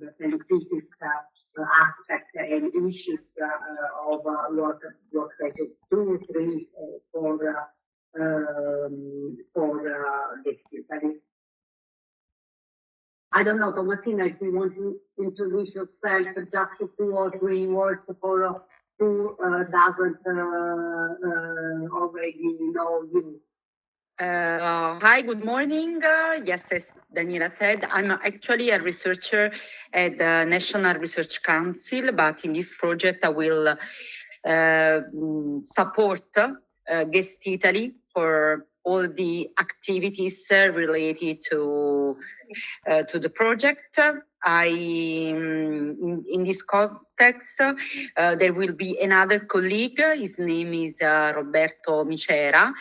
the scientific aspect and issues of what stage 2, 3, 4 this study. I don't know, Tomasina, if you want to introduce yourself, just 2 or 3 words for who doesn't already know you. Hi, good morning. Yes, as Daniela said, I'm actually a researcher at the National Research Council, but in this project I will support Guest Italy for all the activities related to the project. In this context, there will be another colleague. His name is Roberto Micera.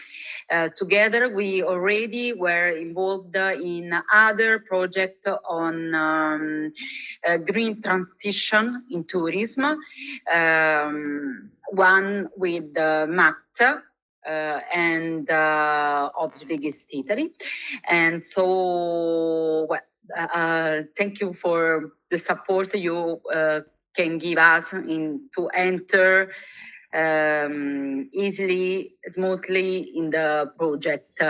Together, we already were involved in other projects on green transition in tourism. One with MAT, and obviously Guest Italy. And so, thank you for the support you can give us to enter easily, smoothly in the project.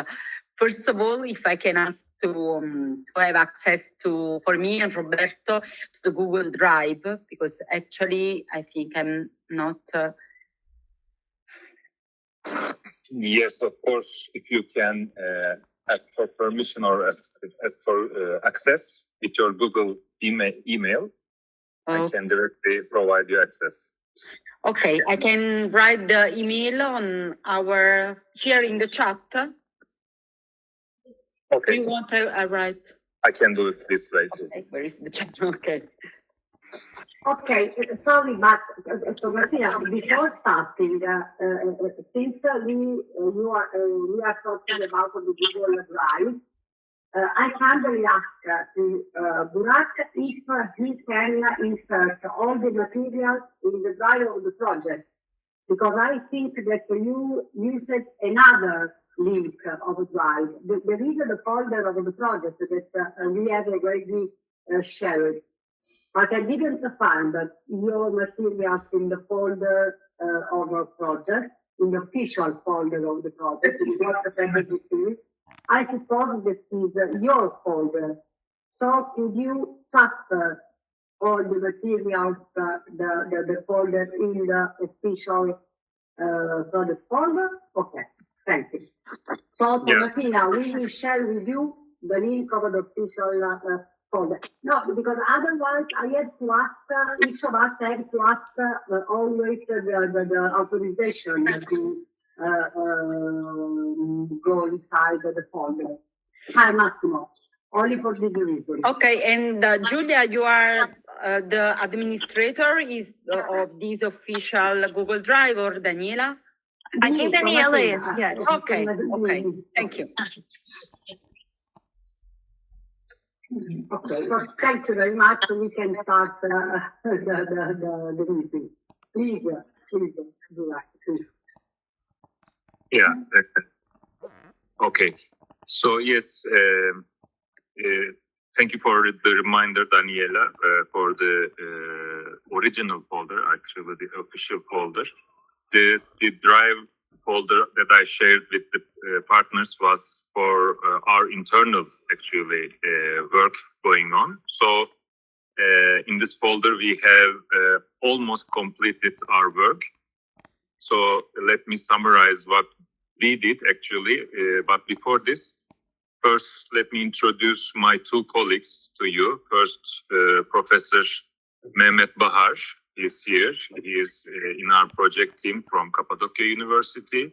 First of all, if I can ask to have access to, for me and Roberto, to the Google Drive, because actually I think I'm not... Yes, of course, if you can ask for permission or ask for access with your Google email, I can directly provide you access. Okay, I can write the email on here in the chat. Okay. Do you want to write? I can do it this way. Okay, where is the chat? Okay. Okay, sorry, but Tomasina, before starting, since we are talking about the Google Drive, I kindly ask to Burak if he can insert all the materials in the drive of the project, because I think that you used another link of the drive. There is the folder of the project that we have already shared. But I didn't find your materials in the folder of a project, in the official folder of the project. It's not the PPT. I suppose that is your folder. So could you transfer all the materials, the folder in the official project folder? Okay, thank you. So, Tomasina, we will share with you the link of the official folder. No, because otherwise I have to ask, each of us have to ask always the authorization to go inside the folder. Hi, Massimo. Only for this reason. Okay, and Giulia, you are the administrator of this official Google Drive, or Daniela? I think Daniela is, yes. Okay, okay, thank you. Okay, well, thank you very much. We can start the meeting. Please, do that. Please. Yeah. Okay. So yes, thank you for the reminder, Daniela, for the original folder, actually the official folder. The drive folder that I shared with the partners was for our internal actually work going on. So in this folder we have almost completed our work. So let me summarize what we did actually. But before this, first let me introduce my 2 colleagues to you. First, Professor Mehmet Bahar is here. He is in our project team from Kapadokya University.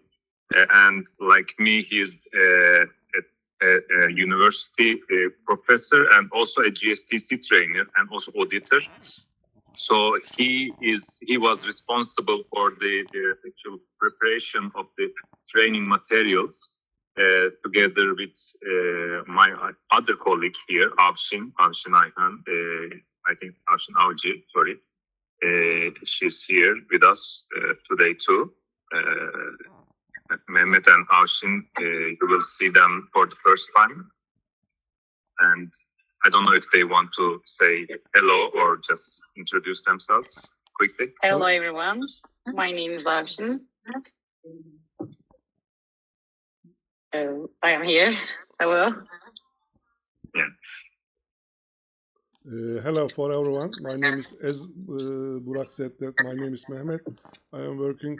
And like me, he is a university professor and also a GSTC trainer and also auditor. So he was responsible for the actual preparation of the training materials together with my other colleague here, Avşin Ayhan, I think Avşin Avcı, sorry. She's here with us today too. Mehmet and Avşin, you will see them for the first time. And I don't know if they want to say hello or just introduce themselves quickly. Hello everyone, my name is Avshin. I am here. Hello. Yeah. Hello for everyone. My name is, as Burak said, that my name is Mehmet. I am working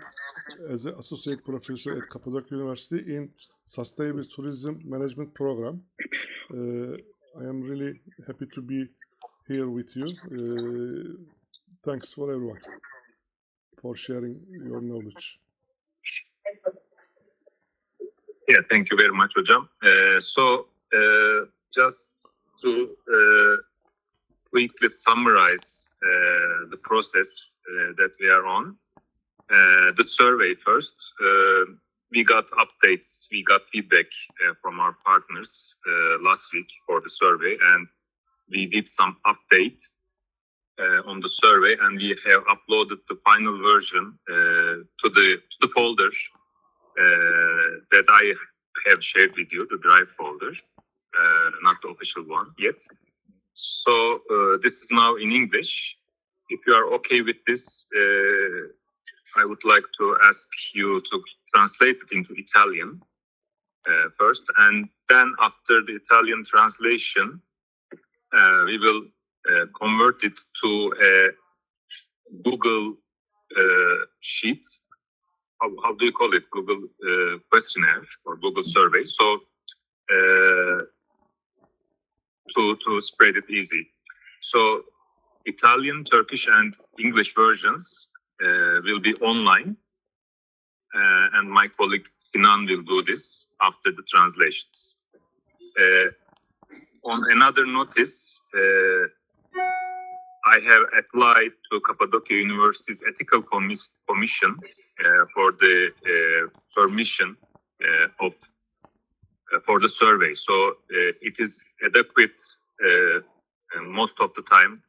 as an associate professor at Kapadokya University in Sustainable Tourism Management Program. I am really happy to be here with you. Thanks for everyone for sharing your knowledge. Yeah, thank you very much, Hocam. Just to quickly summarize the process that we are on. The survey first. We got updates, we got feedback from our partners last week for the survey, and we did some update on the survey, and we have uploaded the final version to the folder that I have shared with you, the Drive folder, not the official one yet. So this is now in English. If you are okay with this, I would like to ask you to translate it into Italian first, and then after the Italian translation, we will convert it to a Google sheet. How do you call it? Google questionnaire or Google survey. So to spread it easy. So Italian, Turkish, and English versions will be online, and my colleague Sinan will do this after the translations. On another notice, I have applied to Kapadokya University's Ethical Commission for the permission for the survey. So it is adequate most of the time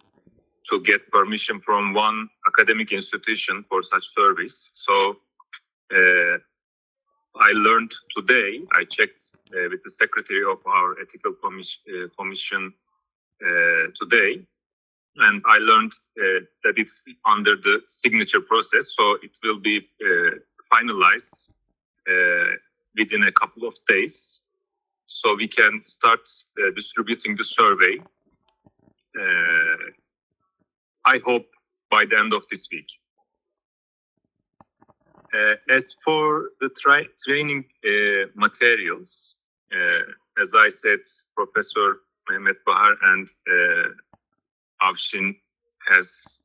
to get permission from one academic institution for such surveys. So I learned today, I checked with the secretary of our ethical commission today, and I learned that it's under the signature process, so it will be finalized within a couple of days, so we can start distributing the survey. I hope by the end of this week. As for the training materials, as I said, Professor Mehmet Bahar and Avshin has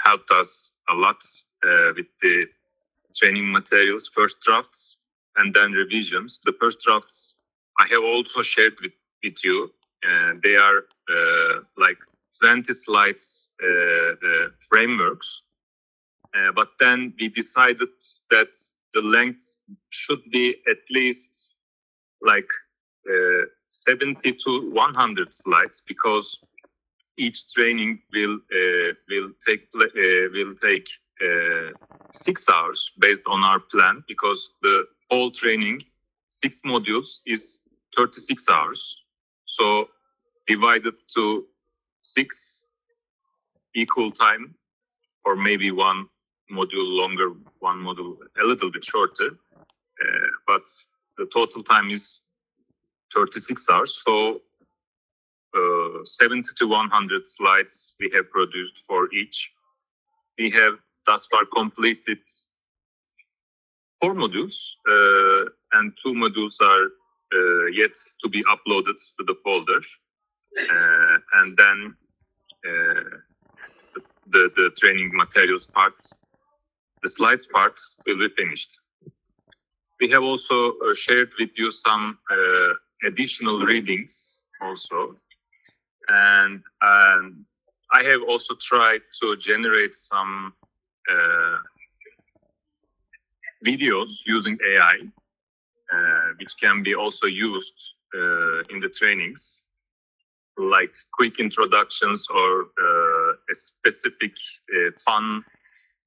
helped us a lot with the training materials, first drafts, and then revisions. The first drafts I have also shared with you. They are like 20 slides frameworks, but then we decided that the length should be at least like 70 to 100 slides, because each training will take 6 hours based on our plan, because the whole training, 6 modules, is 36 hours. So divided to 6 equal time, or maybe one module longer, one module a little bit shorter, but the total time is 36 hours. So 70 to 100 slides we have produced for each. We have thus far completed 4 modules, and 2 modules are yet to be uploaded to the folder, and then the training materials parts, the slides part, will be finished. We have also shared with you some additional readings also, and I have also tried to generate some videos using AI, which can be also used in the trainings, like quick introductions or a specific fun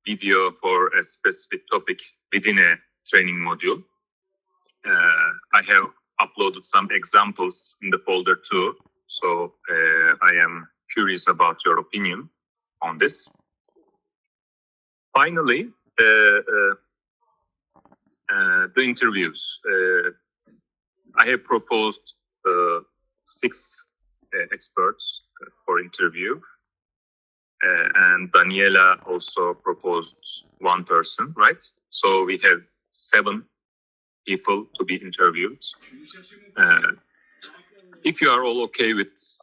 video for a specific topic within a training module. I have uploaded some examples in the folder too. So I am curious about your opinion on this. Finally, the interviews. I have proposed 6 experts for interview, and Daniela also proposed 1 person, right? So we have 7 people to be interviewed. If you are all okay with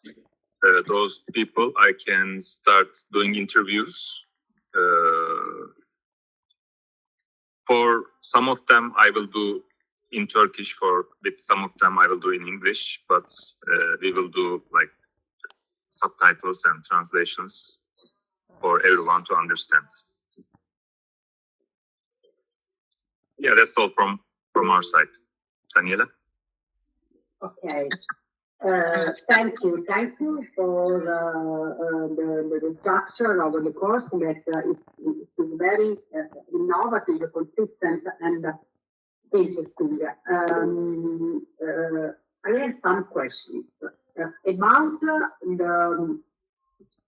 those people, I can start doing interviews. For some of them, I will do in Turkish. With some of them, I will do in English. But we will do like subtitles and translations for everyone to understand. Yeah, that's all from our side. Daniela? Okay. Thank you. Thank you for the structure of the course that it is very innovative, consistent, and interesting. I have some questions about the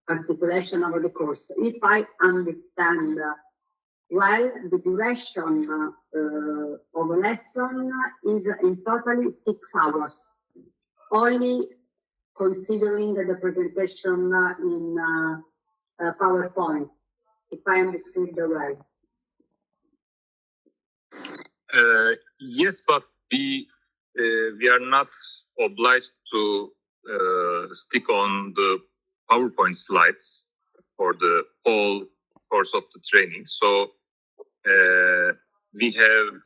articulation of the course. If I understand well, the duration of a lesson is in totally 6 hours, only considering the presentation in PowerPoint, if I understood well. Yes, but we are not obliged to stick on the PowerPoint slides for the whole course of the training. So we have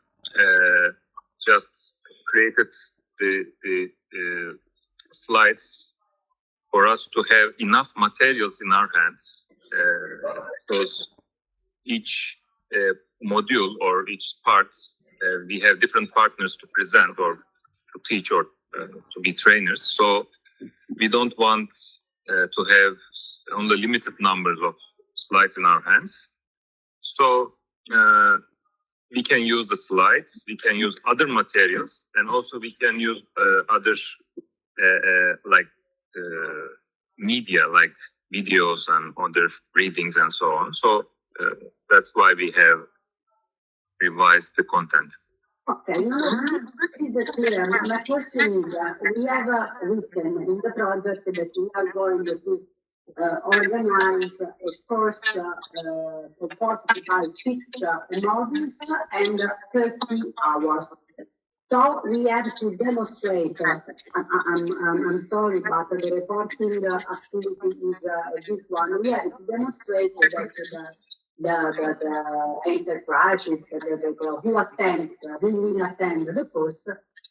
just created the slides for us to have enough materials in our hands, because each module or each parts, we have different partners to present or to teach or to be trainers. So we don't want to have only limited numbers of slides in our hands. So we can use the slides, we can use other materials, and also we can use other like media, like videos and other readings and so on. So that's why we have revised the content. Okay, this is clear. My question is, we have written in the project that we are going to organize a course composed by 6 modules and 30 hours. So we have to demonstrate, I'm sorry, but the reporting activity is this one. We have to demonstrate that the enterprises, who will attend the course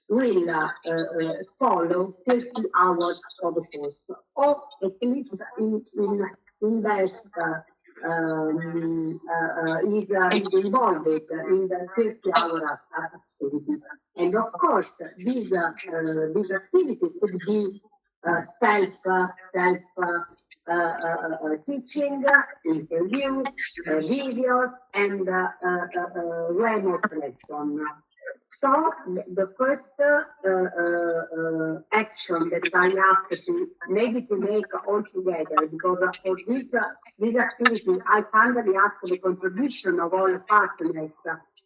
will follow 30 hours of the course, or at least invest is involved in the 30-hour activities. And of course, these activities could be teaching, interviews, videos, and remote lesson. So the first action that I asked to maybe to make all together, because for this activity, I finally asked the contribution of all partners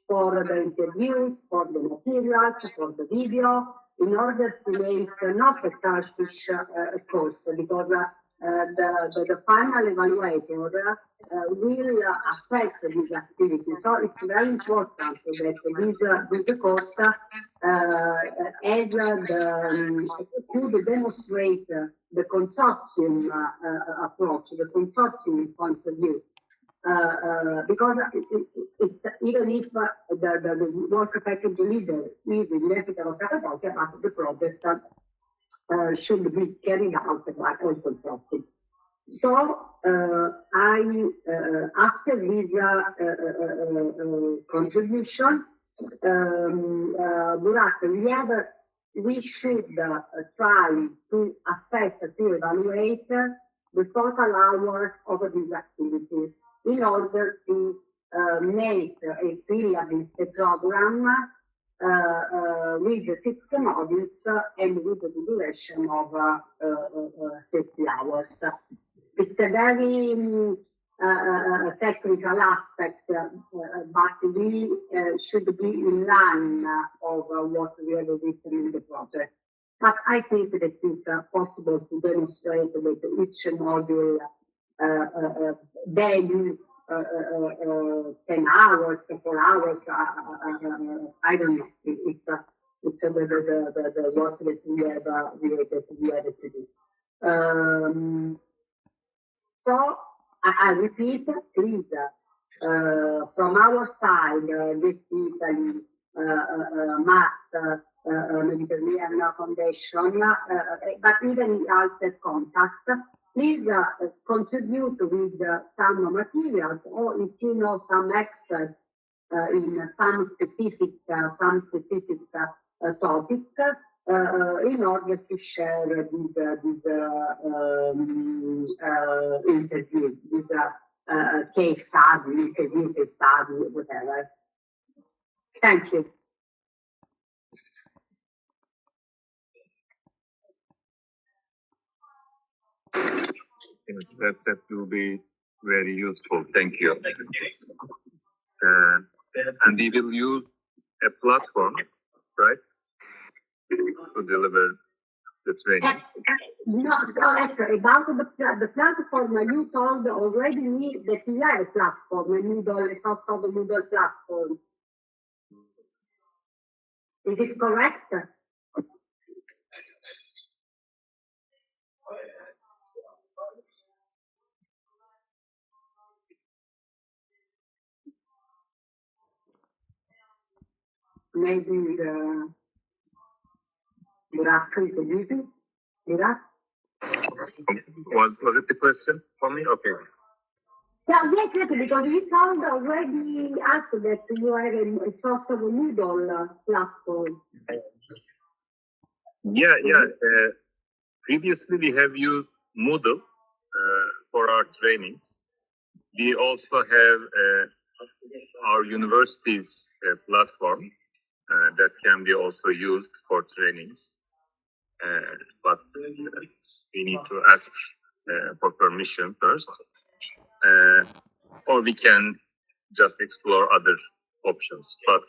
for the interviews, for the materials, for the video, in order to make not a Turkish course, because the final evaluator will assess this activity. So it's very important that this course could demonstrate the consortium approach, the consortium point of view. Because even if the work package leader is in University of Kapadokya, but the project should be carried out by all consortium. So after this contribution, Burak, we should try to assess, to evaluate the total hours of this activity in order to make a syllabus, a program with the 6 modules and with the duration of 30 hours. It's a very technical aspect, but we should be in line of what we have written in the project. But I think that it's possible to demonstrate that each module value 10 hours, 4 hours, I don't know. It's the work that we have to do. So I repeat, please, from our side, this Italy, Math, Mediterranean Foundation, but even in outside contact, please contribute with some materials, or if you know some expert in some specific topic, in order to share this interview, this case study, whatever. Thank you. That will be very useful. Thank you. And we will use a platform, right, to deliver the training. No, so actually, about the platform, you told already me that we have a platform, a Moodle, a sort of a Moodle platform. Is it correct? Maybe Burak introducing. Burak? Was it the question for me? Okay. Yeah, yes, because you told already us that you are a sort of a Moodle platform. Yeah. Previously, we have used Moodle for our trainings. We also have our university's platform that can be also used for trainings. But we need to ask for permission first. Or we can just explore other options. But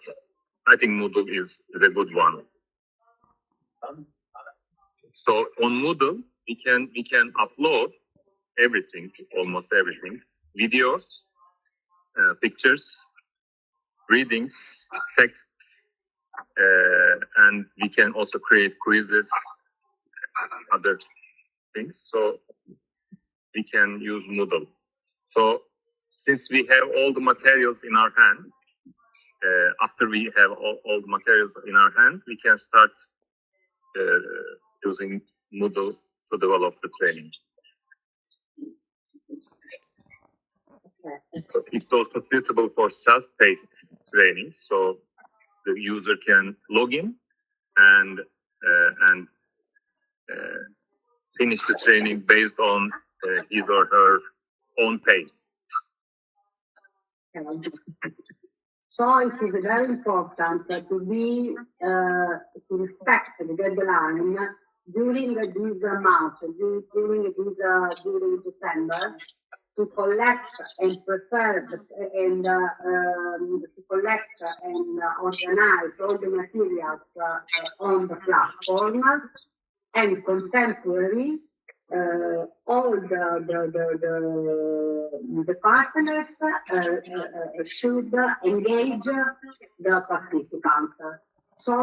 I think Moodle is a good one. So on Moodle, we can upload everything, almost everything, videos, pictures, readings, text, and we can also create quizzes, other things. So we can use Moodle. So since we have all the materials in our hand, after we have all the materials in our hand, we can start using Moodle to develop the training. So it's also suitable for self-paced training, so the user can log in and finish the training based on his or her own pace. So it is very important to be to respect the deadline during this month, during December, to collect and prepare and to collect and organize all the materials on the platform, and contemporary all the partners should engage the participants. So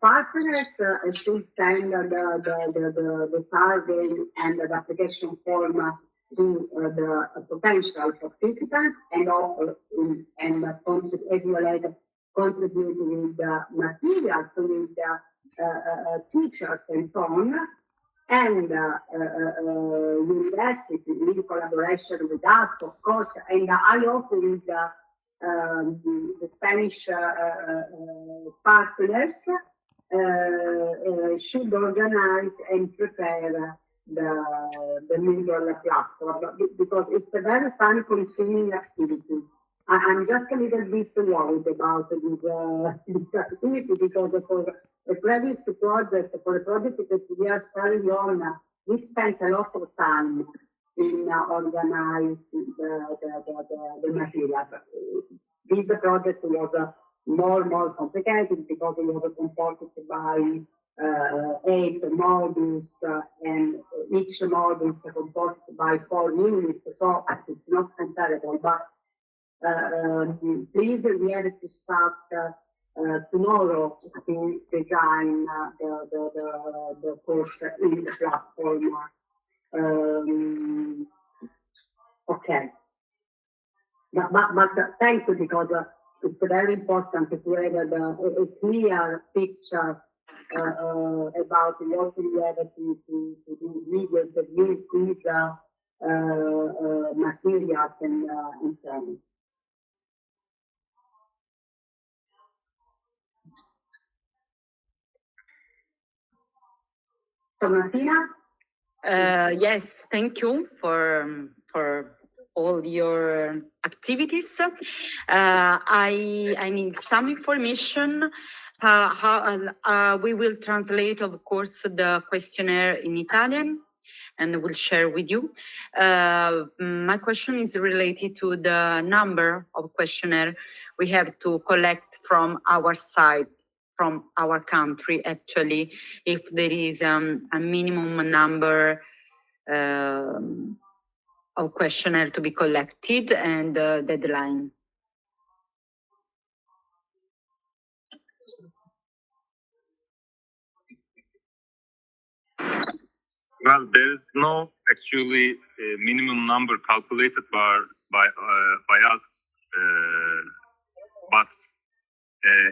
partners should send the survey and the application form to the potential participants, and also contribute with the materials, with the teachers and so on, and university in collaboration with us, of course, and I hope with the Spanish partners should organize and prepare the Moodle platform, because it's a very time-consuming activity. I'm just a little bit worried about this activity because for a previous project, for a project that we are carrying on, we spent a lot of time in organizing the material. This project was more complicated because it was composed by 8 modules and each module is composed by 4 units, so it's not comparable. But please, we have to start tomorrow to design the course in the platform. Okay. But thank you because it's very important to have a clear picture about what we have to do with the new quiz materials and so on. Martina? Yes, thank you for all your activities. I need some information. How we will translate, of course, the questionnaire in Italian, and we'll share with you. My question is related to the number of questionnaire we have to collect from our side, from our country, actually, if there is a minimum number of questionnaire to be collected and deadline. Well, there is no actually minimum number calculated by us, but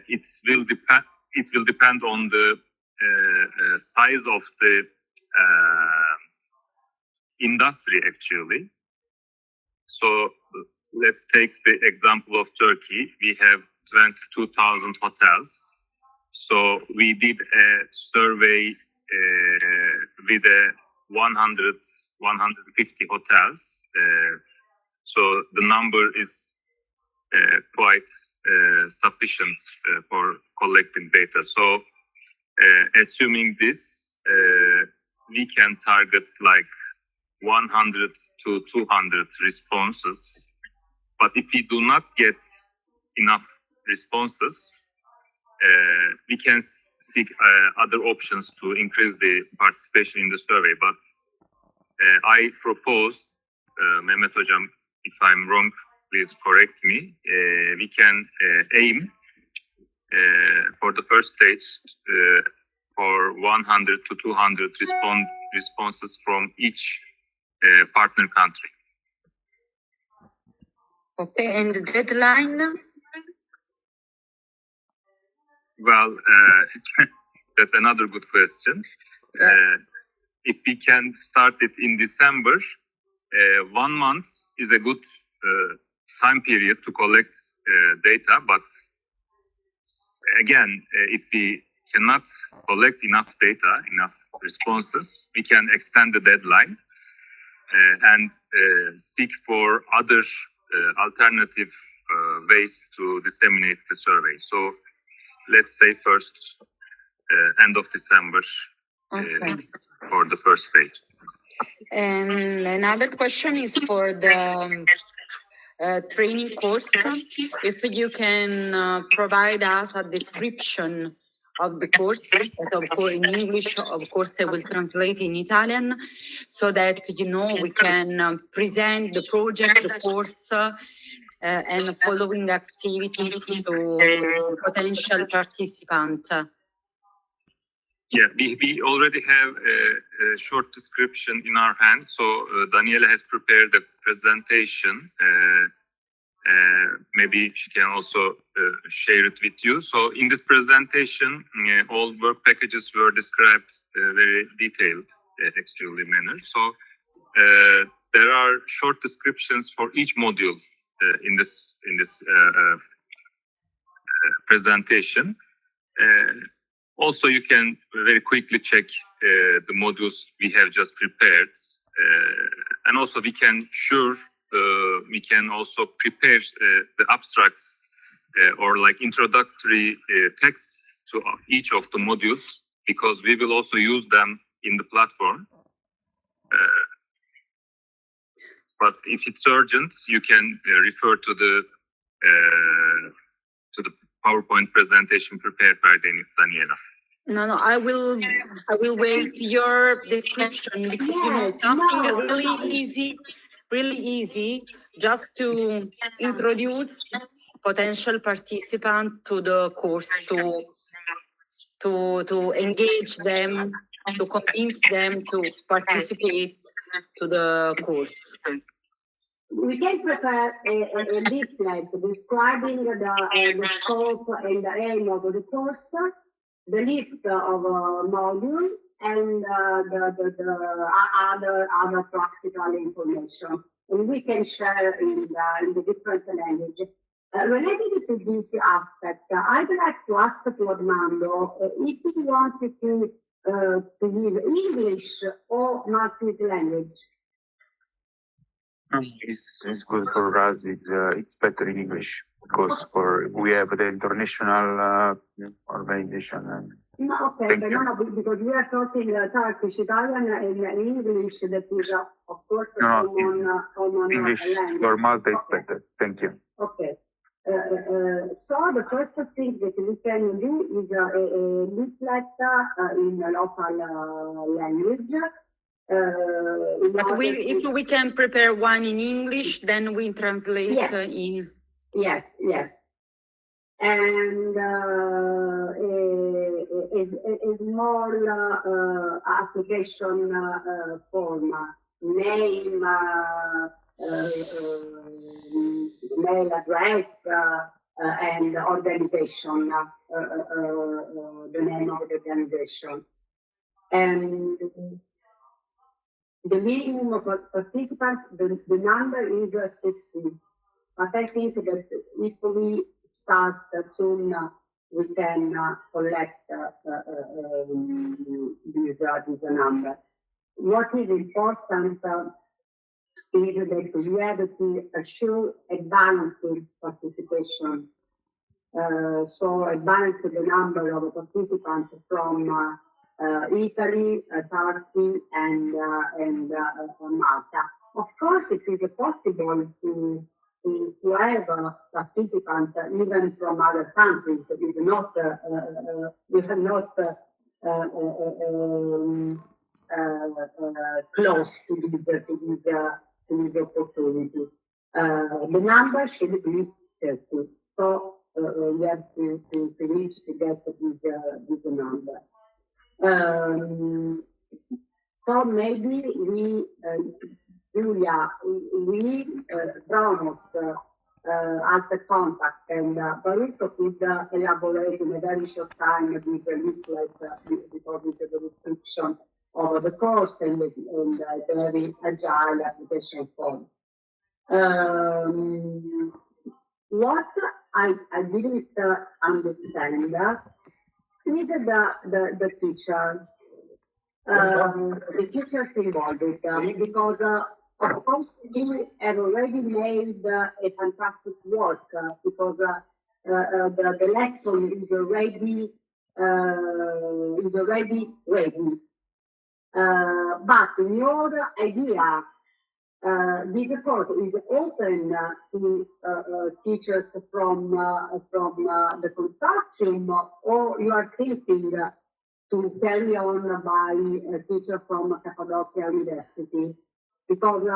it will depend. It will depend on the size of the industry actually. So let's take the example of Turkey. We have 22,000 hotels. So we did a survey with 150 hotels. So the number is quite sufficient for collecting data. So assuming this, we can target like 100 to 200 responses. But if we do not get enough responses, we can seek other options to increase the participation in the survey. But I propose, Mehmet Hocam, if I'm wrong, please correct me. We can aim for the first stage for 100 to 200 responses from each partner country. Okay, and the deadline? Well, that's another good question. If we can start it in December, 1 month is a good time period to collect data. But again, if we cannot collect enough data, enough responses, we can extend the deadline and seek for other alternative ways to disseminate the survey. So let's say first end of December for the first stage. And another question is for the training course. If you can provide us a description of the course, that of course in English, of course I will translate in Italian, so that we can present the project, the course, and following activities to potential participants. Yeah, we already have a short description in our hands. So Daniela has prepared a presentation. Maybe she can also share it with you. So in this presentation, all work packages were described very detailed, actually manner. So there are short descriptions for each module in this presentation. Also, you can very quickly check the modules we have just prepared. And also we can share we can also prepare the abstracts or like introductory texts to each of the modules, because we will also use them in the platform. But if it's urgent, you can refer to the PowerPoint presentation prepared by Daniela. No, I will wait your description, because you know Yes, something no, really easy, just to introduce potential participant to the course, to engage them, to convince them to participate to the course. we can prepare a leaflet describing the scope and the aim of the course, the list of modules, and the other practical information. And we can share in the different languages. Related to this aspect, I'd like to ask to Armando if he wanted to give English or multi-language. It's good for us. It's better in English because we have the international organization. And No, okay, but no, because we are talking Turkish, Italian, and English. That is, of course, common English language. for Malta is better. Thank you. Okay. So the first thing that we can do is a leaflet in the local language. But if we can prepare one in English, then we translate in. Yes. And a small application form, name, mail address, and organization, the name of the organization. And the minimum of participants, the number is 50. But I think that if we start soon, we can collect this number. What is important is that we have to assure a balanced participation. So a balanced number of participants from Italy, Turkey, and Malta. Of course, it is possible to have participants even from other countries. It is not we are not close to this opportunity. The number should be 30. So we have to reach to get this number. So maybe we, Giulia, we promise at the contact, and Barito could elaborate in a very short time this leaflet because it's the description of the course and a very agile application form. What I didn't understand is the teacher. The teachers involved because of course you have already made a fantastic work because the lesson is already ready. But in your idea, this course is open to teachers from the consortium, or you are thinking to carry on by a teacher from Kapadokya University, because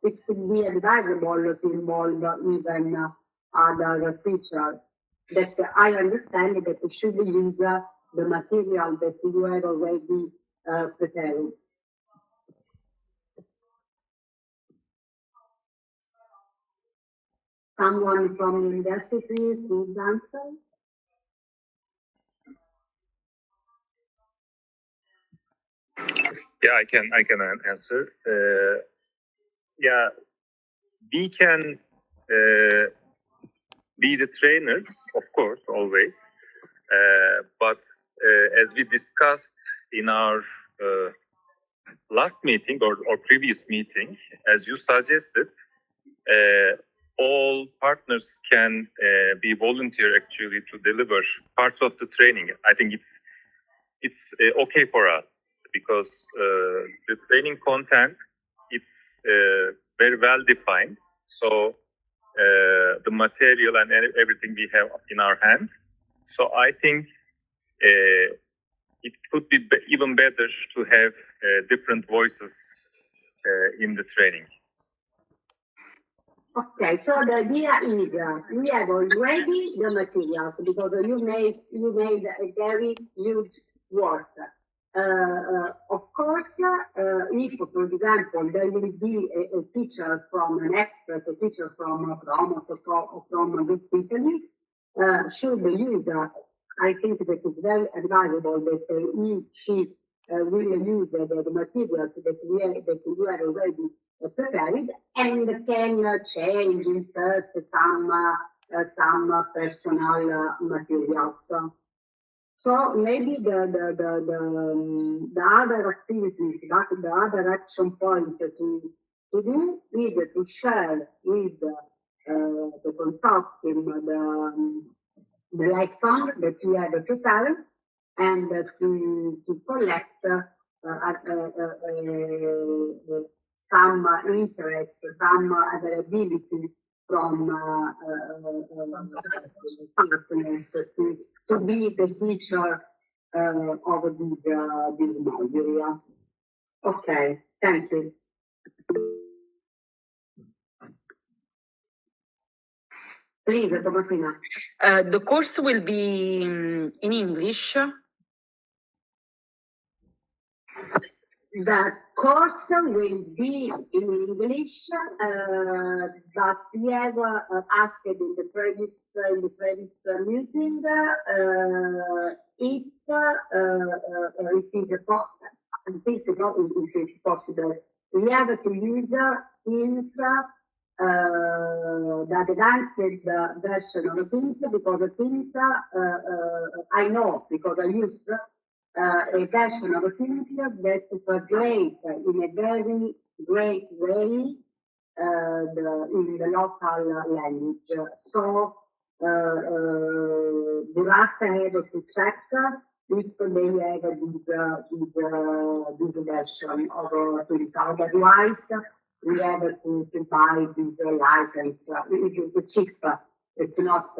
it could be advisable to involve even other teachers. That I understand that you should use the material that you have already prepared. Someone from university, please answer. Yeah, I can answer. Yeah, we can be the trainers, of course, always. But as we discussed in our last meeting or previous meeting, as you suggested, all partners can be volunteer actually to deliver parts of the training. I think it's okay for us because the training content it's very well defined. So the material and everything we have in our hand. So I think it could be even better to have different voices in the training. Okay, so the idea is we have already the materials because you made a very huge work. Of course, if, for example, there will be a teacher from an expert, a teacher from Promos or from Italy, should use, I think that it's very advisable that she will use the materials that we are already prepared and can change, insert some personal materials. So maybe the other activities, the other action point to do is to share with the consortium the lesson that we have prepared and to collect some interest, some availability from partners to be the teacher of this module. Okay, thank you. Please, Tomasina. The course will be in English. The course will be in English, but we have asked in the previous meeting if it is possible. We have to use Teams, the advanced version of Teams, because Teams, I know because I used a version of Teams that translates in a very great way in the local language. So the last I have to check if they have this version of Teams. Otherwise, we have to buy this license. It's cheap. It's not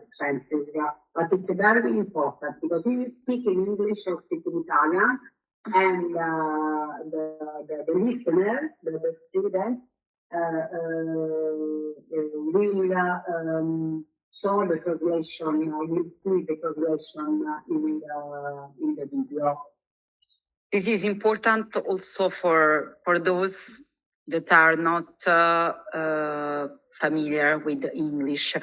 expensive, but it's very important because if you speak in English or speak in Italian, and the listener, the student, will show the translation, will see the translation in the video. This is important also for those that are not familiar with English.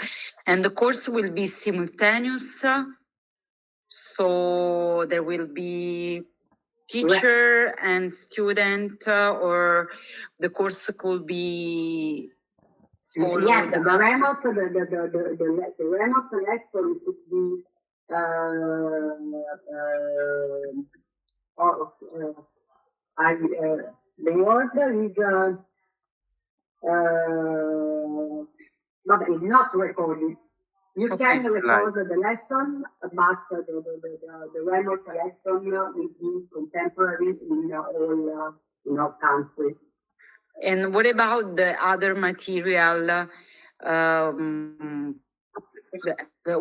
And the course will be simultaneous, so there will be teacher and student, or the course could be followed. Yes, the remote lesson could be the word is but it's not recorded. You can record the lesson, but the remote lesson will be contemporary in all countries. And what about the other material?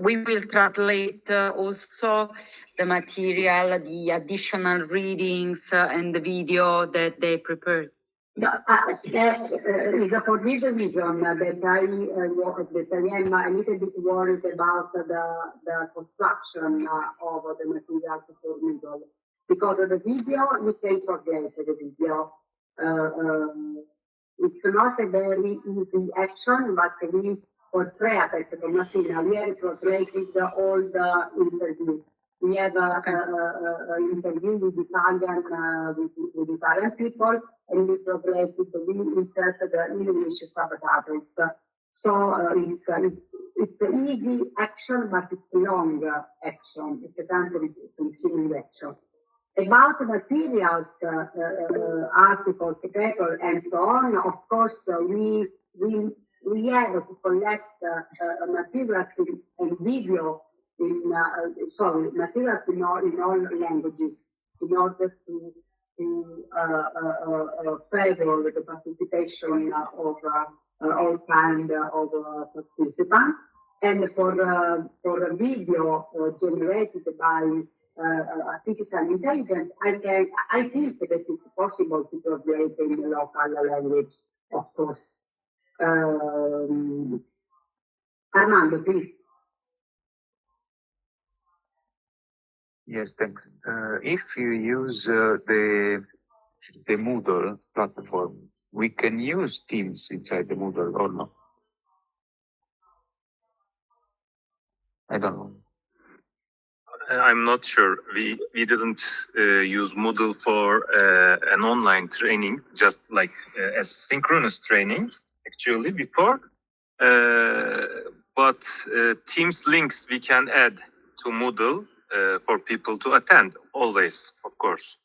We will translate also the material, the additional readings and the video that they prepared. Is for this reason that I am a little bit worried about the construction of the materials for Moodle, because the video you can forget the video. It's not a very easy action, but we portray the machine. We have translated all the interviews. We have an interview with Italian people, and we translated, we inserted the English subtitles. So it's an easy action, but it's a long action. It's a time consuming action. About materials, articles, paper, and so on, of course, we have to collect materials and video materials in all languages in order to favor the participation of all kind of participants. And for a video generated by artificial intelligence, I think that it's possible to translate in the local language, of course. Armando, please. Yes, thanks. If you use the Moodle platform, we can use Teams inside the Moodle or not? I don't know. I'm not sure. We didn't use Moodle for an online training, just like as synchronous training actually before. But Teams links we can add to Moodle for people to attend always, of course.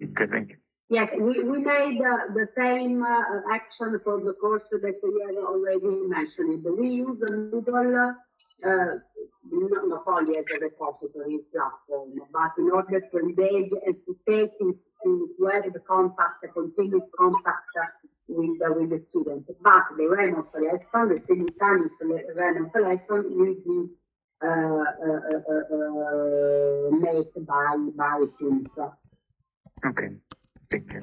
Okay, thank you. Yes, we made the same action for the course that we have already mentioned. We use the Moodle not only as a repository platform, but in order to engage and to take it to have the contact, the continuous contact with the student. But the remote lesson, the simultaneous remote lesson will be made by Teams. Okay, thank you.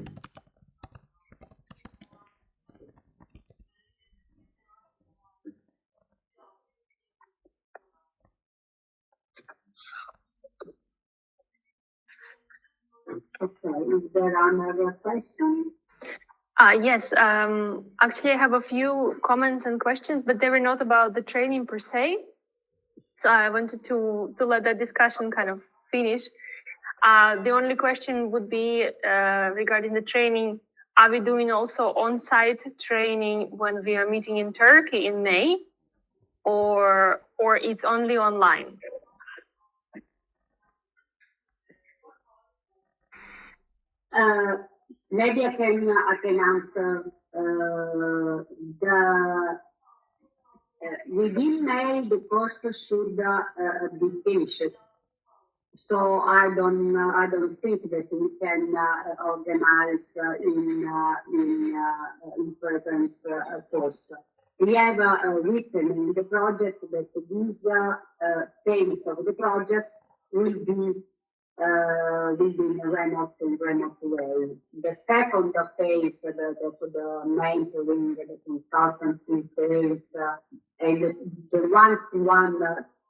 Okay, is there another question? Yes, actually I have a few comments and questions, but they were not about the training per se. So I wanted to let that discussion kind of finish. The only question would be regarding the training. Are we doing also on-site training when we are meeting in Turkey in May, or it's only online? Maybe I can answer. Within May, the course should be finished. So I don't think that we can organize in presence course. We have written in the project that this phase of the project will be in a remote way. The second phase, the mentoring, the consultancy phase, and the one-to-one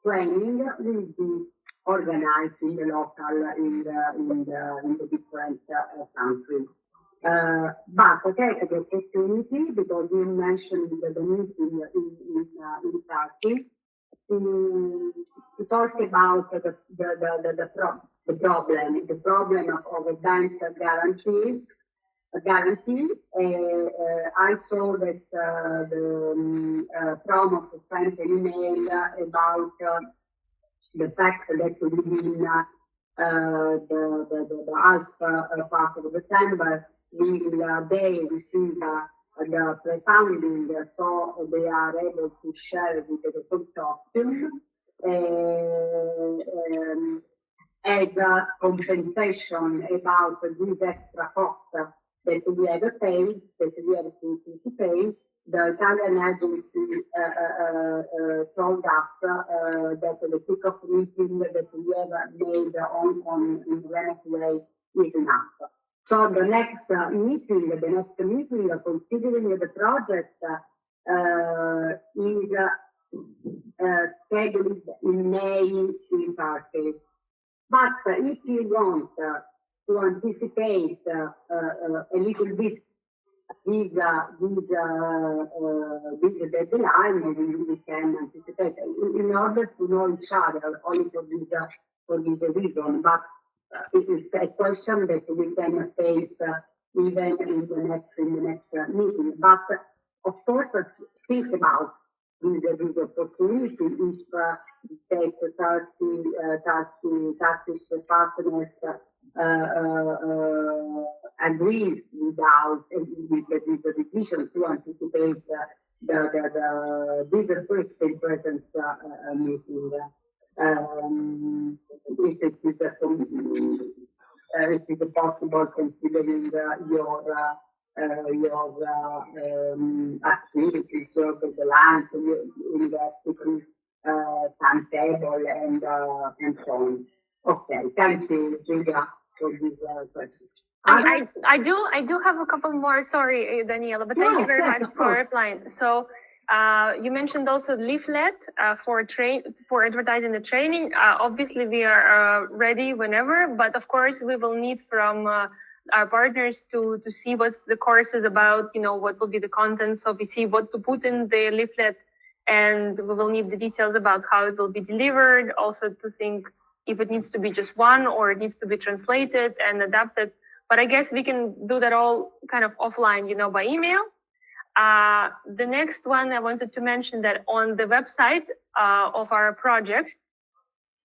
training will be organized in the local, in the different countries. But I take the opportunity, because you mentioned the meeting in Turkey, to talk about the problem of bank guarantee. I saw that the Promos sent an email about the fact that within the half part of December, they receive the pre-funding, so they are able to share with the consortium as a compensation about this extra cost that we have paid, that we have to pay. The Italian agency told us that the kickoff meeting that we have made in remote way is enough. So the next meeting, considering the project is scheduled in May in Turkey. But if you want to anticipate a little bit this deadline, we can anticipate in order to know each other, only for this reason. But it's a question that we can face even in the next meeting. But of course, think about this opportunity if take 30 Turkish partners agree without with this decision to anticipate this first important meeting. If it is possible considering your activities, your lunch, your university timetable, and so on. Okay, thank you, Julia, for this question. I do have a couple more. Sorry, Daniela, but thank you very much for replying. So you mentioned also leaflet for advertising the training. Obviously, we are ready whenever, but of course, we will need from our partners to see what the course is about. You know, what will be the content. So we see what to put in the leaflet, and we will need the details about how it will be delivered. Also, to think if it needs to be just one or it needs to be translated and adapted. But I guess we can do that all kind of offline, you know, by email. The next one I wanted to mention that on the website of our project,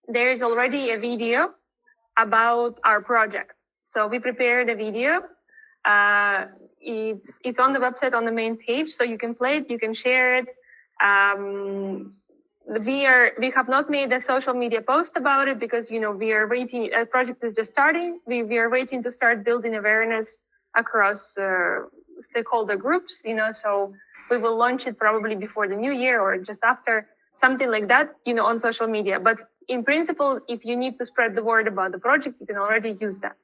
there is already a video about our project. So we prepared a video. It's on the website on the main page, so you can play it, you can share it. We have not made a social media post about it because, you know, we are waiting. A project is just starting. We are waiting to start building awareness across stakeholder groups, you know, so we will launch it probably before the new year or just after, something like that, you know, on social media. But in principle, if you need to spread the word about the project, you can already use that.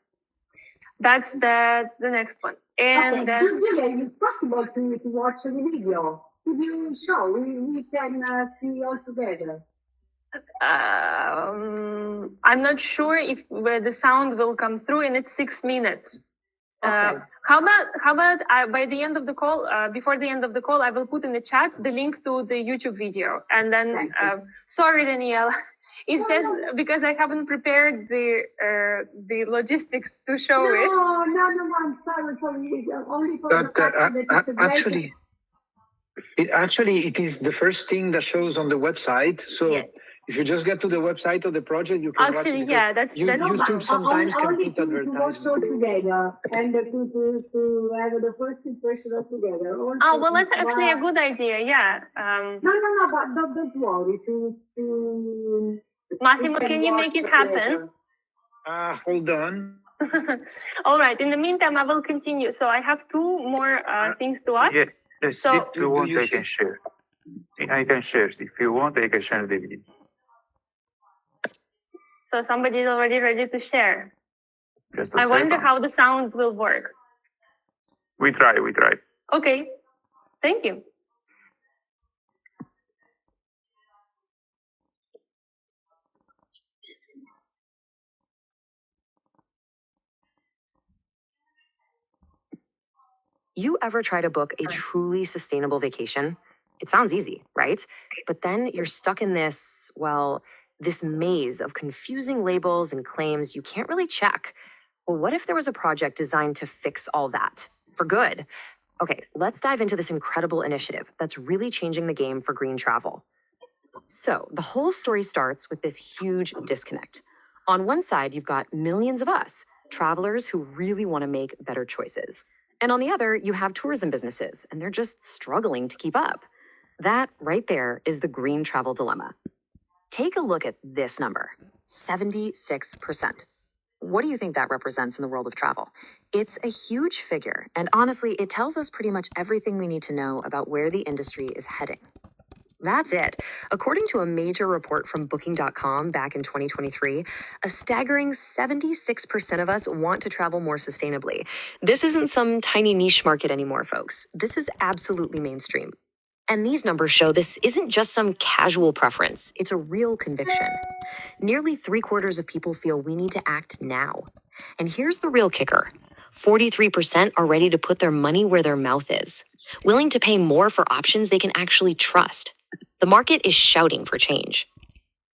That's the next one. And okay, Julia, is it possible to watch the video? Could you show? We can see all together. I'm not sure if the sound will come through, and it's 6 minutes. Okay. How about by the end of the call, before the end of the call, I will put in the chat the link to the YouTube video. And then, sorry, Danielle, it's just because I haven't prepared the logistics to show it. No, I'm sorry. Only for the fact that it's Actually, it is the first thing that shows on the website. So yes. If you just get to the website of the project, you can actually, watch it. Yeah, that's YouTube sometimes can only put to watch all advertisements. together and to have the first impression all together. Oh, well, that's actually a good idea. Yeah. No, but don't worry. Massimo, can you make it happen? Hold on. All right. In the meantime, I will continue. So I have 2 more things to ask. Yes, So, if you want, I can share. I can share. If you want, I can share the video. So somebody is already ready to share. Just a I wonder second. how the sound will work. We try. Okay. Thank you. You ever try to book a truly sustainable vacation? It sounds easy, right? But then you're stuck in this maze of confusing labels and claims you can't really check. Well, what if there was a project designed to fix all that for good? Okay, let's dive into this incredible initiative that's really changing the game for green travel. So the whole story starts with this huge disconnect. On one side, you've got millions of us, travelers who really want to make better choices. And on the other, you have tourism businesses, and they're just struggling to keep up. That right there is the green travel dilemma. Take a look at this number, 76%. What do you think that represents in the world of travel? It's a huge figure, and honestly, it tells us pretty much everything we need to know about where the industry is heading. That's it. According to a major report from Booking.com back in 2023, a staggering 76% of us want to travel more sustainably. This isn't some tiny niche market anymore, folks. This is absolutely mainstream. And these numbers show this isn't just some casual preference, it's a real conviction. Nearly 3/4 of people feel we need to act now. And here's the real kicker. 43% are ready to put their money where their mouth is, willing to pay more for options they can actually trust. The market is shouting for change.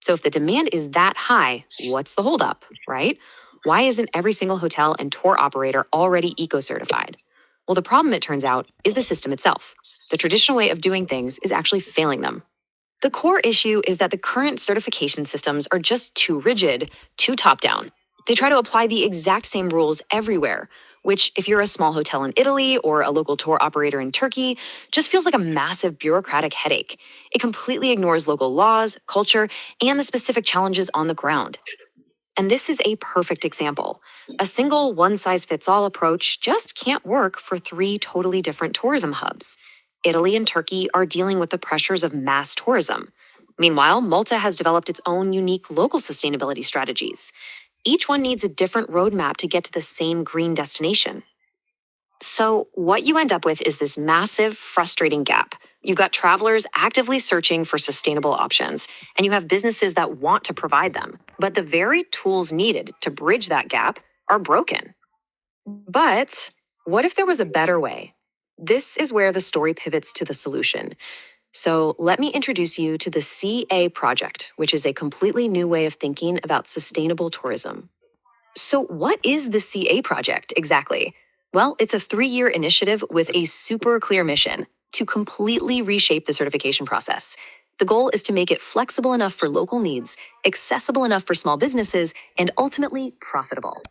So if the demand is that high, what's the holdup, right? Why isn't every single hotel and tour operator already eco-certified? Well, the problem, it turns out, is the system itself. The traditional way of doing things is actually failing them. The core issue is that the current certification systems are just too rigid, too top-down. They try to apply the exact same rules everywhere, which, if you're a small hotel in Italy or a local tour operator in Turkey, just feels like a massive bureaucratic headache. It completely ignores local laws, culture, and the specific challenges on the ground. And this is a perfect example. A single one-size-fits-all approach just can't work for 3 totally different tourism hubs. Italy and Turkey are dealing with the pressures of mass tourism. Meanwhile, Malta has developed its own unique local sustainability strategies. Each one needs a different roadmap to get to the same green destination. So, what you end up with is this massive, frustrating gap. You've got travelers actively searching for sustainable options, and you have businesses that want to provide them. But the very tools needed to bridge that gap are broken. But what if there was a better way? This is where the story pivots to the solution. So let me introduce you to the CA project, which is a completely new way of thinking about sustainable tourism. So what is the CA project exactly? Well, it's a 3-year initiative with a super clear mission to completely reshape the certification process. The goal is to make it flexible enough for local needs, accessible enough for small businesses, and ultimately profitable.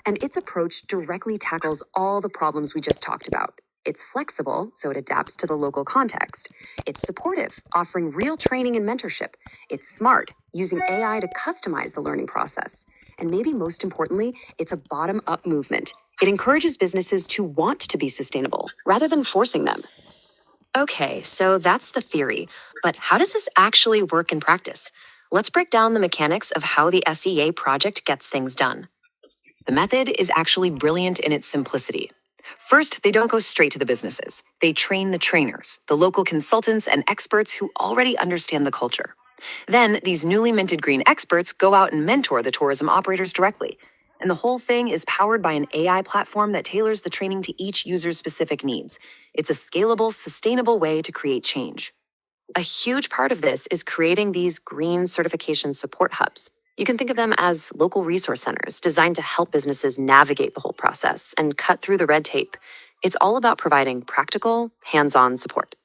And its approach directly tackles all the problems we just talked about. It's flexible, so it adapts to the local context. It's supportive, offering real training and mentorship. It's smart, using AI to customize the learning process. And maybe most importantly, it's a bottom-up movement. It encourages businesses to want to be sustainable, rather than forcing them. Okay, so that's the theory. But how does this actually work in practice? Let's break down the mechanics of how the SEA project gets things done. The method is actually brilliant in its simplicity. First, they don't go straight to the businesses. They train the trainers, the local consultants and experts who already understand the culture. Then, these newly minted green experts go out and mentor the tourism operators directly. And the whole thing is powered by an AI platform that tailors the training to each user's specific needs. It's a scalable, sustainable way to create change. A huge part of this is creating these green certification support hubs. You can think of them as local resource centers designed to help businesses navigate the whole process and cut through the red tape. It's all about providing practical, hands-on support.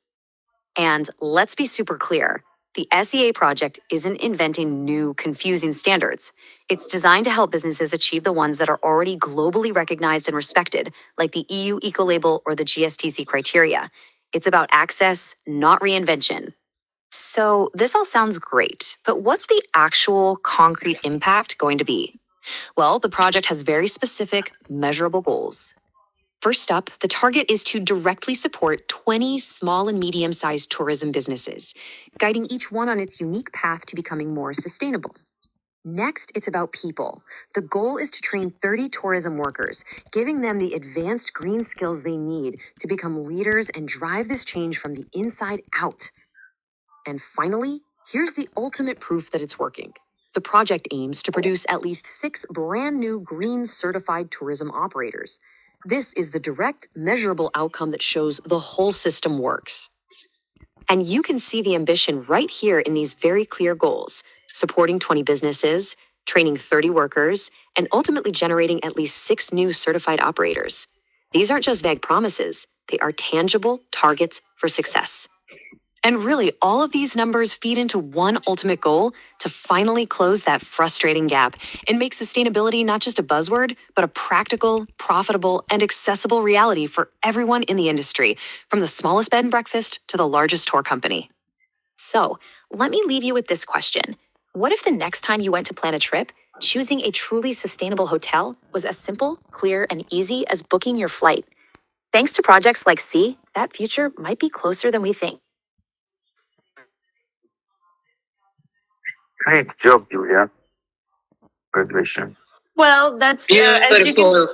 And let's be super clear, the SEA project isn't inventing new, confusing standards. It's designed to help businesses achieve the ones that are already globally recognized and respected, like the EU Ecolabel or the GSTC criteria. It's about access, not reinvention. So this all sounds great, but what's the actual concrete impact going to be? Well, the project has very specific, measurable goals. First up, the target is to directly support 20 small and medium-sized tourism businesses, guiding each one on its unique path to becoming more sustainable. Next, it's about people. The goal is to train 30 tourism workers, giving them the advanced green skills they need to become leaders and drive this change from the inside out. And finally, here's the ultimate proof that it's working. The project aims to produce at least 6 brand new green certified tourism operators. This is the direct, measurable outcome that shows the whole system works. And you can see the ambition right here in these very clear goals: supporting 20 businesses, training 30 workers, and ultimately generating at least 6 new certified operators. These aren't just vague promises, they are tangible targets for success. And really, all of these numbers feed into one ultimate goal: to finally close that frustrating gap and make sustainability not just a buzzword, but a practical, profitable, and accessible reality for everyone in the industry, from the smallest bed and breakfast to the largest tour company. So, let me leave you with this question. What if the next time you went to plan a trip, choosing a truly sustainable hotel was as simple, clear, and easy as booking your flight? Thanks to projects like C, that future might be closer than we think. Great job, Julia. Congratulations. Well, that's Beautiful.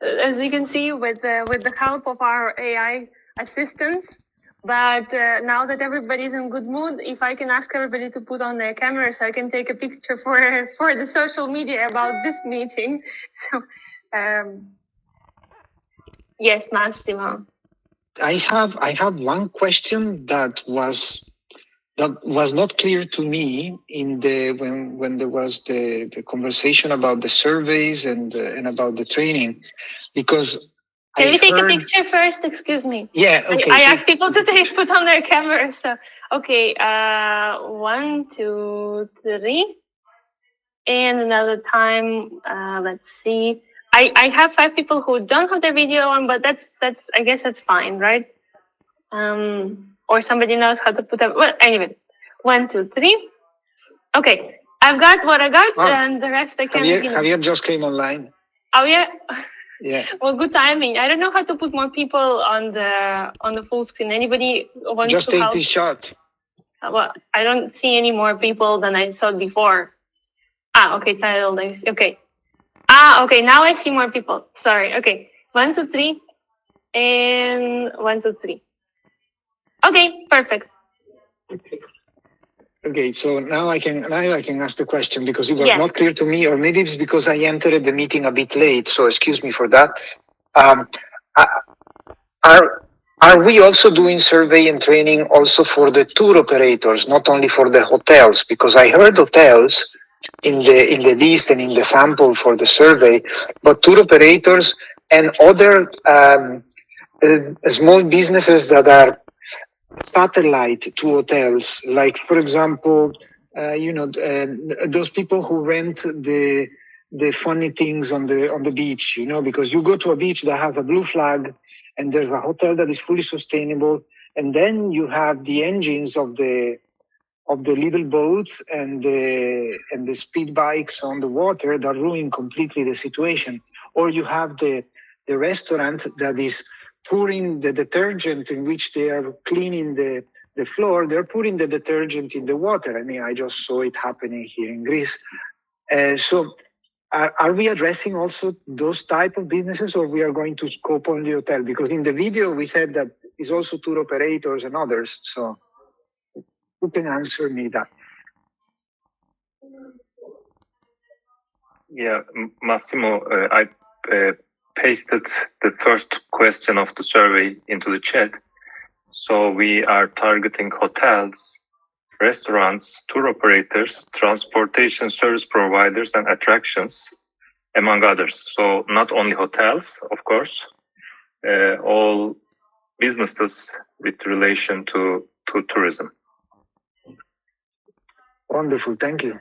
as you can see with the help of our AI assistants. But now that everybody's in good mood, if I can ask everybody to put on their cameras, I can take a picture for the social media about this meeting. So, yes, Massimo. I have one question that was not clear to me in the when there was the conversation about the surveys and about the training, because Can we take a heard- picture first? Excuse me. Yeah, okay. I asked people to put on their cameras. So, okay, 1, 2, 3. And another time, let's see. I have 5 people who don't have their video on, but that's I guess that's fine, right? Or somebody knows how to put up. Well, anyway, 1, 2, 3. Okay, I've got what I got, and the rest I can. Javier just came online. Oh yeah. Yeah. Well, good timing. I don't know how to put more people on the full screen. Anybody wants Just to take help? this shot. Well, I don't see any more people than I saw before. Okay, title. Okay. Okay. Now I see more people. Sorry. Okay. 1, 2, 3, and 1, 2, 3. Okay, perfect. Okay, so now I can ask the question because it was Yes. not clear to me, or maybe it's because I entered the meeting a bit late. So excuse me for that. Are we also doing survey and training also for the tour operators, not only for the hotels? Because I heard hotels in the list and in the sample for the survey, but tour operators and other small businesses that are satellite to hotels, like for example, those people who rent the funny things on the beach, because you go to a beach that has a blue flag, and there's a hotel that is fully sustainable, and then you have the engines of the little boats and the speed bikes on the water that ruin completely the situation, or you have the restaurant that is pouring the detergent in which they are cleaning the floor. They're putting the detergent in the water. I mean, I just saw it happening here in Greece. So are we addressing also those type of businesses, or we are going to scope only hotel? Because in the video we said that it's also tour operators and others. So who can answer me that? Yeah, Massimo, I pasted the first question of the survey into the chat. So we are targeting hotels, restaurants, tour operators, transportation service providers, and attractions, among others. So not only hotels, of course, all businesses with relation to tourism. Wonderful, thank you.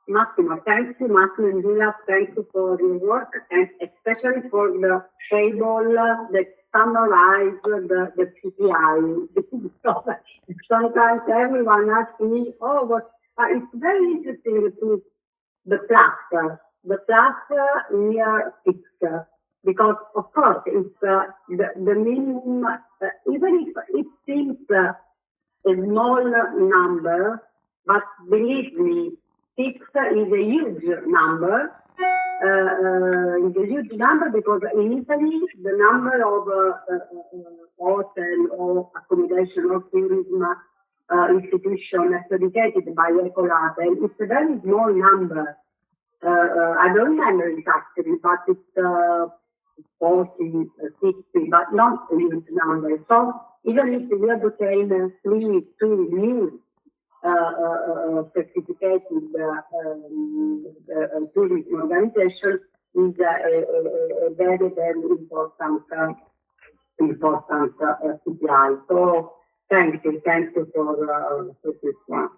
Massimo, thank you, Massimo and Julia, thank you for your work, and especially for the table that summarize the PPI. Sometimes everyone asks me, it's very interesting to the plus near 6, because of course it's the minimum, even if it seems a small number, but believe me, 6 is a huge number. It's a huge number because in Italy the number of hotel or accommodation or tourism institution accredited by Ecolabel, it's a very small number. I don't remember exactly, but it's 40, 50, but not a huge number. So even if we obtain 2 new certificated tourism organization, is a very, very important KPI. So thank you for this one.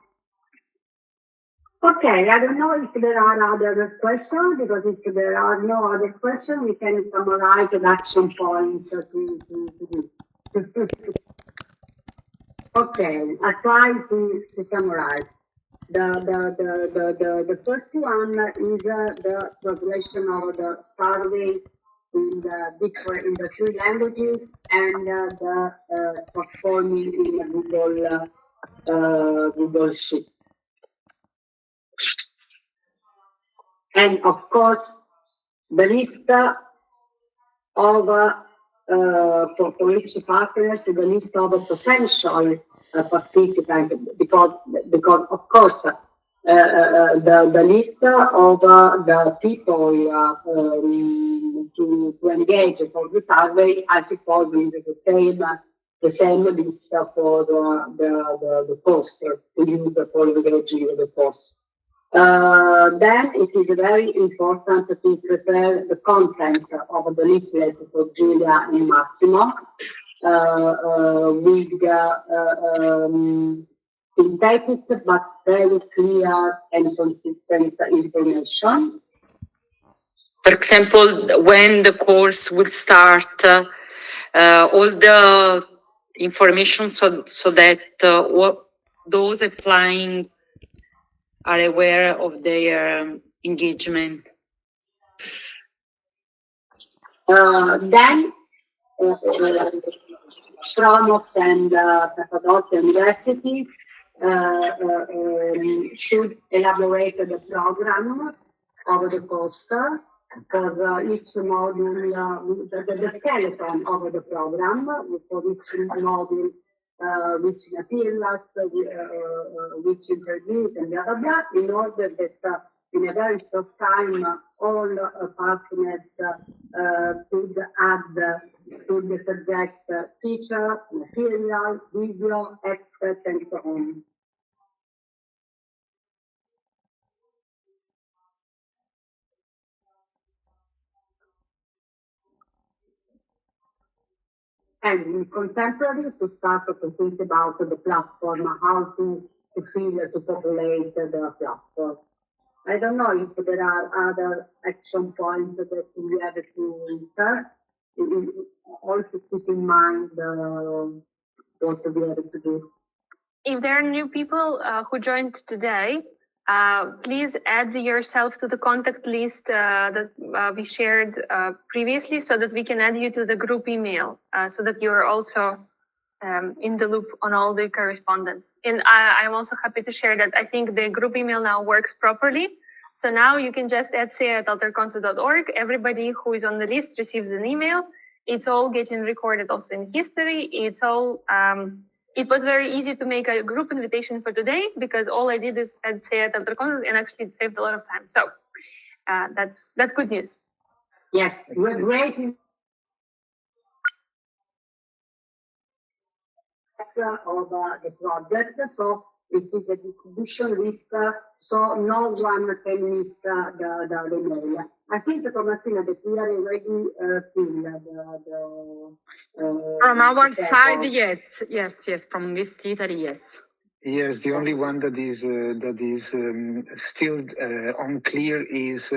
Okay, I don't know if there are other questions, because if there are no other questions, we can summarize the action points to do. Okay, I try to summarize. The first one is the translation of the survey in the 3 languages, and the transforming in Google Sheet. And of course, the list of for each partners, the list of potential participants, because of course the list of the people to engage for the survey, I suppose, is the same list for the post, to use for engaging the post. Then it is very important to prepare the content of the leaflet for Giulia and Massimo with synthetic but very clear and consistent information. For example, when the course will start, all the information so that those applying are aware of their engagement. Then Promos and Kapadokya University should elaborate the program of the course for each module, the skeleton of the program, for each module, which materials, which interviews, and blah, blah, blah, in order that in a very short time, all partners could add, could suggest feature, material, video, expert, and so on. And in contemporary, to start to think about the platform, how to populate the platform. I don't know if there are other action points that we have to insert. Also keep in mind what we have to do. If there are new people who joined today, please add yourself to the contact list that we shared previously, so that we can add you to the group email, so that you're also in the loop on all the correspondence. And I'm also happy to share that I think the group email now works properly. So now you can just add say@alterconto.org. Everybody who is on the list receives an email. It's all getting recorded also in history. It's all, it was very easy to make a group invitation for today, because all I did is add say@alterconto, and actually it saved a lot of time. So that's good news. Yes, we're great. Of the project, so it is a distribution list, so no one can miss the mail. I think, Tomasina, that we are already filled From our side, yes. From this theater, yes. Yes, the only one that is still unclear is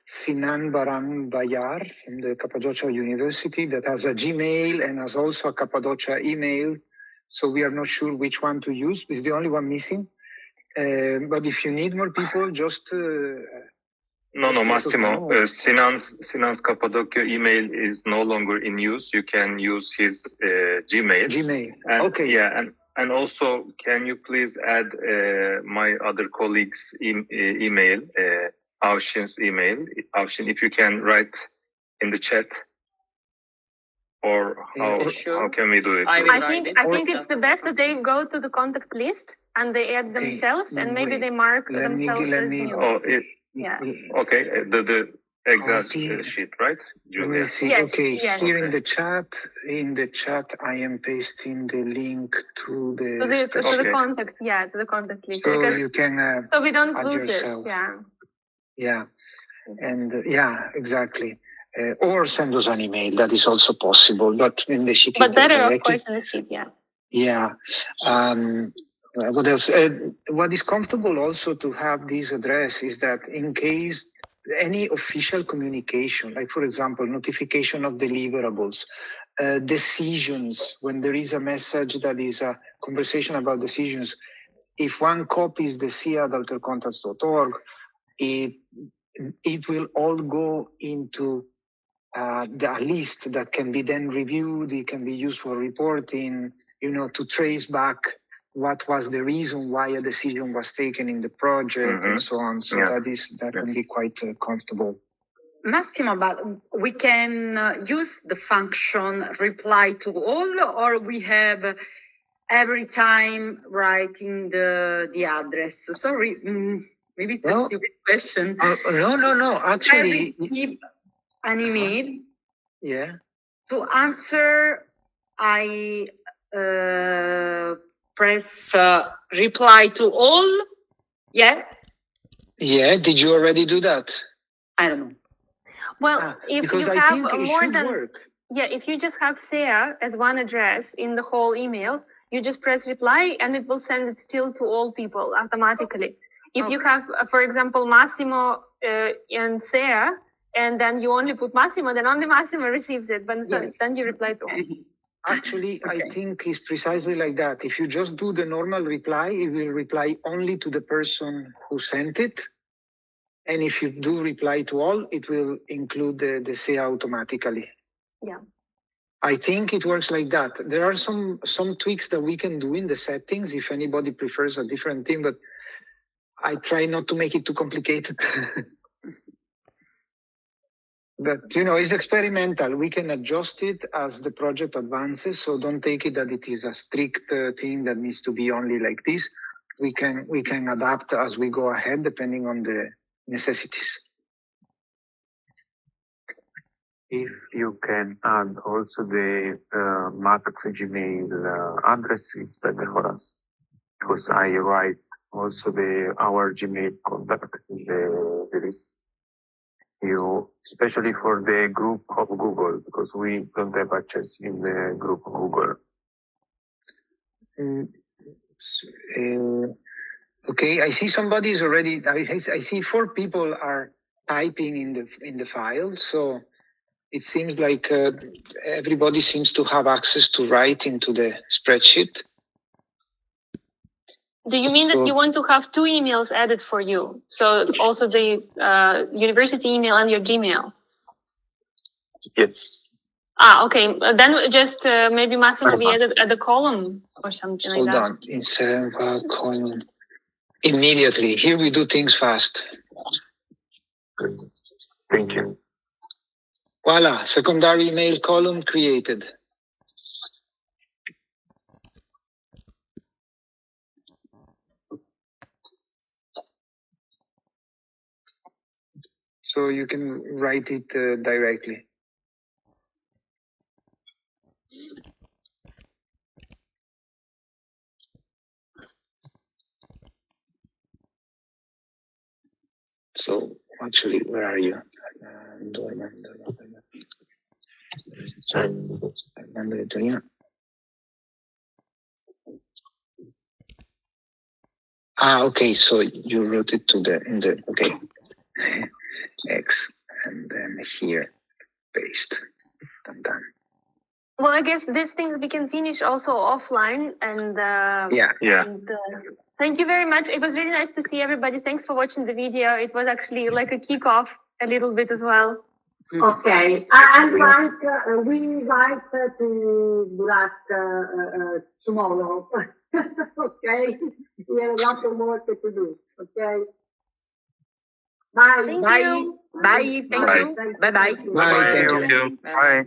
Sinan Baran Bayar from the Kapadokya University, that has a Gmail and has also a Kapadokya email. So we are not sure which one to use. It's the only one missing. But if you need more people, just No, Massimo. Sinan's Kapadokya email is no longer in use. You can use his Gmail. And, okay. Yeah, and also, can you please add my other colleague's email, Avshin's email? Avshin, if you can write in the chat. Or how can we do it? I think it's the best that they go to the contact list and they add themselves, and maybe they mark themselves as new. Okay, the exact sheet, right? Let me see. Yes, okay, yes. Here in the chat, I am pasting the link to the the contact, to the contact list. So you can so we don't add lose yourself. it. Yeah, and or send us an email. That is also possible. But in the sheet, but better, of course, in the sheet. Yeah. What else? What is comfortable also to have this address is that in case any official communication, like for example, notification of deliverables, decisions, when there is a message that is a conversation about decisions, if one copies the cia@altercontacts.org, it will all go into the list that can be then reviewed. It can be used for reporting, to trace back what was the reason why a decision was taken in the project and so on. So that can be quite comfortable. Massimo, but we can use the function reply to all, or we have every time writing the address. Sorry, maybe it's a stupid question. No. Actually, I received an email. Yeah. To answer, I press reply to all. Yeah. Yeah, did you already do that? I don't know. Well, if Because you I have think it more should than work. yeah, if you just have SEA as one address in the whole email, you just press reply and it will send it still to all people automatically. If you have, for example, Massimo and SEA, and then you only put Massimo, then only Massimo receives it. But so Yes. then you reply to all. Actually, I Okay. think it's precisely like that. If you just do the normal reply, it will reply only to the person who sent it. And if you do reply to all, it will include the SEA automatically. Yeah. I think it works like that. There are some tweaks that we can do in the settings if anybody prefers a different thing, but I try not to make it too complicated. But it's experimental. We can adjust it as the project advances. So don't take it that it is a strict thing that needs to be only like this. We can adapt as we go ahead depending on the necessities. If you can add also the Max Gmail address, it's better for us because I write also our Gmail contact in the list. You, especially for the group of Google, because we don't have access in the group of Google. Okay, I see somebody is already. I see 4 people are typing in the file, so it seems like everybody seems to have access to write into the spreadsheet. Do you mean that So- you want to have 2 emails added for you? So also the university email and your Gmail? Yes. Okay. Then just maybe Massimo be added at the column or something like Hold that. on, insert column immediately. Here we do things fast. Good. Thank you. Voila, secondary email column created. So you can write it directly. So actually, where are you? Okay. So you wrote it okay. X and then here paste. Done. Well, I guess these things we can finish also offline. And Yeah. And, thank you very much. It was really nice to see everybody. Thanks for watching the video. It was actually like a kickoff a little bit as well. Okay, we like to Burak tomorrow. Okay, we have a lot of work to do. Okay, bye. Thank Bye. you. Bye. Thank you. Bye bye. Bye. Thank you. Bye.